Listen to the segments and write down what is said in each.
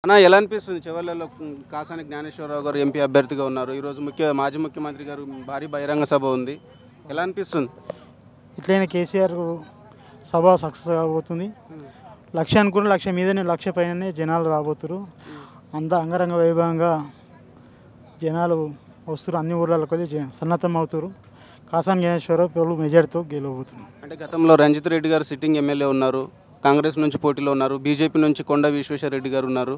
అన్న ఎలా అనిపిస్తుంది చివర్లలో కాసాని జ్ఞానేశ్వరరావు గారు ఎంపీ అభ్యర్థిగా ఉన్నారు. ఈరోజు మాజీ ముఖ్యమంత్రి గారు భారీ బహిరంగ సభ ఉంది. ఎలా అనిపిస్తుంది? ఇట్లయినా కేసీఆర్ సభ సక్సెస్ కాబోతుంది. లక్ష అనుకున్న లక్ష మీదనే లక్ష పైననే జనాలు రాబోతున్నారు. అంత అంగరంగ వైభవంగా జనాలు వస్తారు. అన్ని ఊర్లకు వెళ్ళి సన్నద్ధం అవుతారు. కాసాని జ్ఞానేశ్వరరావు పేరు మెజార్టీతో గెలవబోతున్నారు. అంటే గతంలో రంజిత్ రెడ్డి గారు సిట్టింగ్ ఎమ్మెల్యే ఉన్నారు, కాంగ్రెస్ నుంచి పోటీలో ఉన్నారు, బీజేపీ నుంచి కొండ విశ్వేశ్వర రెడ్డి గారు ఉన్నారు.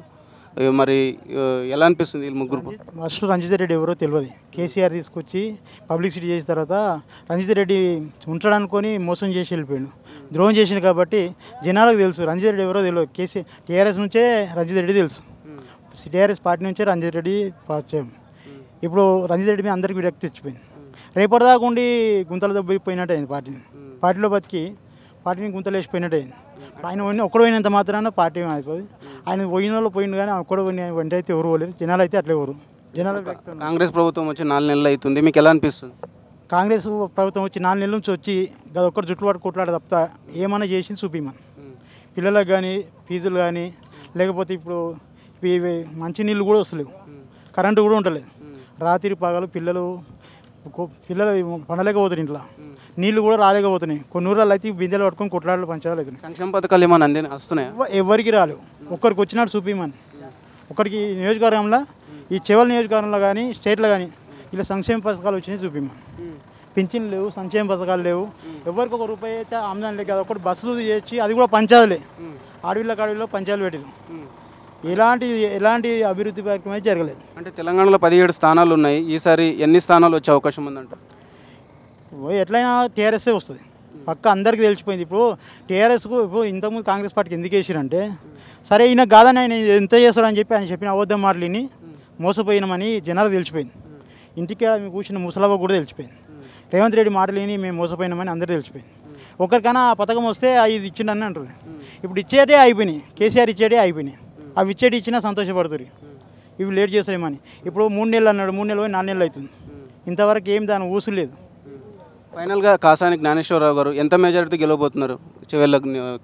మరి ఎలా అనిపిస్తుంది వీళ్ళు ముగ్గురు? ఫస్ట్ రంజిత్ రెడ్డి ఎవరో తెలియదు. కేసీఆర్ తీసుకొచ్చి పబ్లిసిటీ చేసిన తర్వాత రంజిత్ రెడ్డి ఉంటాడనుకొని మోసం చేసి వెళ్ళిపోయాడు, ద్రోహం చేసిండు. కాబట్టి జనాలకు తెలుసు రంజిత్ రెడ్డి ఎవరో తెలియదు. టీఆర్ఎస్ నుంచే రంజిత్ రెడ్డి తెలుసు, టీఆర్ఎస్ పార్టీ నుంచే రంజిత్ రెడ్డి ఇప్పుడు రంజిత్ రెడ్డి మీద అందరికీ విరక్తి తెచ్చిపోయింది. రేపటిదాకా ఉండి గుంతలు దబ్బిపోయినట్టు అయింది. పార్టీలో బతికి పార్టీని గుంతలు వేసిపోయినట్టు అయింది. ఆయన ఒక్కడు పోయినంత మాత్రాన పార్టీ అయిపోతుంది. ఆయన పోయిన వాళ్ళు పోయింది, కానీ ఒక్కడు వెంట అయితే ఎవరు పోలేదు. జనాలు అయితే అట్లా ఎవరు జనాలు. కాంగ్రెస్ ప్రభుత్వం వచ్చి 4 నెలలు అవుతుంది, మీకు ఎలా అనిపిస్తుంది? కాంగ్రెస్ ప్రభుత్వం వచ్చి 4 నెలల నుంచి వచ్చి ఒక్కరు జుట్టుబాటు కొట్లాడ తప్ప ఏమైనా చేసింది చూపిమని. పిల్లలకు కానీ ఫీజులు కానీ, లేకపోతే ఇప్పుడు మంచి నీళ్ళు కూడా వస్తలేవు, కరెంటు కూడా ఉండలేదు. రాత్రి పగలు పిల్లలు పండలేకపోతున్నారు, ఇంట్లో నీళ్ళు కూడా రాలేకపోతున్నాయి. కొన్ని ఊళ్ళలో అయితే బిందెలు పట్టుకొని కొట్లాడలు పంచాలు అవుతున్నాయి. సంక్షేమ పథకాలు ఏమైనా వస్తున్నాయి? ఎవరికి రాలేవు. ఒక్కరికి వచ్చినట్టు చూపిమని. ఒకరికి నియోజకవర్గంలో ఈ చెవల్ నియోజకవర్గంలో కానీ స్టేట్లో కానీ ఇలా సంక్షేమ పథకాలు వచ్చినాయి చూపిమని. పింఛన్లు లేవు, సంక్షేమ పథకాలు లేవు. ఎవరికి ఒక రూపాయి అయితే ఆమ్దాని లేదు కదా. ఒకటి బస్సు చేసి అది కూడా పంచాదులే, అడవిలో పంచాలు పెట్టారు. ఎలాంటి అభివృద్ధి కార్యక్రమం అయితే జరగలేదు. అంటే తెలంగాణలో 17 స్థానాలు ఉన్నాయి. ఈసారి ఎన్ని స్థానాలు వచ్చే అవకాశం ఉందంట? ఎట్లయినా టీఆర్ఎస్ఏ వస్తుంది పక్క, అందరికీ తెలిసిపోయింది. ఇప్పుడు టీఆర్ఎస్కు ఇప్పుడు ఇంతకుముందు కాంగ్రెస్ పార్టీకి ఎందుకు వేసిరంటే, సరే ఈయన కాదని ఆయన ఎంత చేస్తాడని చెప్పి ఆయన చెప్పిన అబద్ధం మాటలని మోసపోయినామని జనాలకు తెలిసిపోయింది. ఇంటికి కూర్చున్న ముసలవ్వ కూడా తెలిసిపోయింది. రేవంత్ రెడ్డి మాటలని మేము మోసపోయినామని అందరూ తెలిసిపోయింది. ఒకరికైనా ఆ పథకం వస్తే ఇది ఇచ్చిండని అంటారు. ఇప్పుడు ఇచ్చేటే అయిపోయినాయి, కేసీఆర్ ఇచ్చేటే అయిపోయినాయి. అవి ఇచ్చేటి ఇచ్చినా సంతోషపడుతుంది. ఇవి లేట్ చేస్తాయేమని. ఇప్పుడు 3 నెలలు అన్నాడు, 3 నెలలు పోయి 4 నెలలు అవుతుంది. ఇంతవరకు ఏం దాని ఊసు లేదు. ఫైనల్గా కాసాని జ్ఞానేశ్వరరావు గారు ఎంత మెజారిటీ గెలవబోతున్నారు? చివరి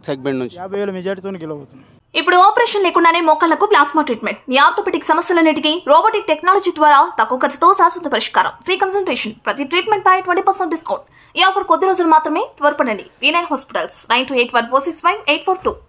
సెగ్మెంట్ నుంచి 50,000 మెజారిటీతో గెలవబోతున్నారు. ఇప్పుడు ఆపరేషన్ లేకుండానే మోకాళ్లకు ప్లాస్మా ట్రీట్మెంట్. మీ ఆర్థోపెటిక్ సమస్యలన్నిటికీ రోబోటిక్ టెక్నాలజీ ద్వారా తక్కువ ఖర్చుతో శాశ్వత పరిష్కారం. Free consultation. ప్రతి ట్రీట్మెంట్ పై 20% డిస్కౌంట్. ఈ ఆఫర్ కొద్ది రోజులు మాత్రమే. త్వరపడండి. V9 hospitals 9281465842.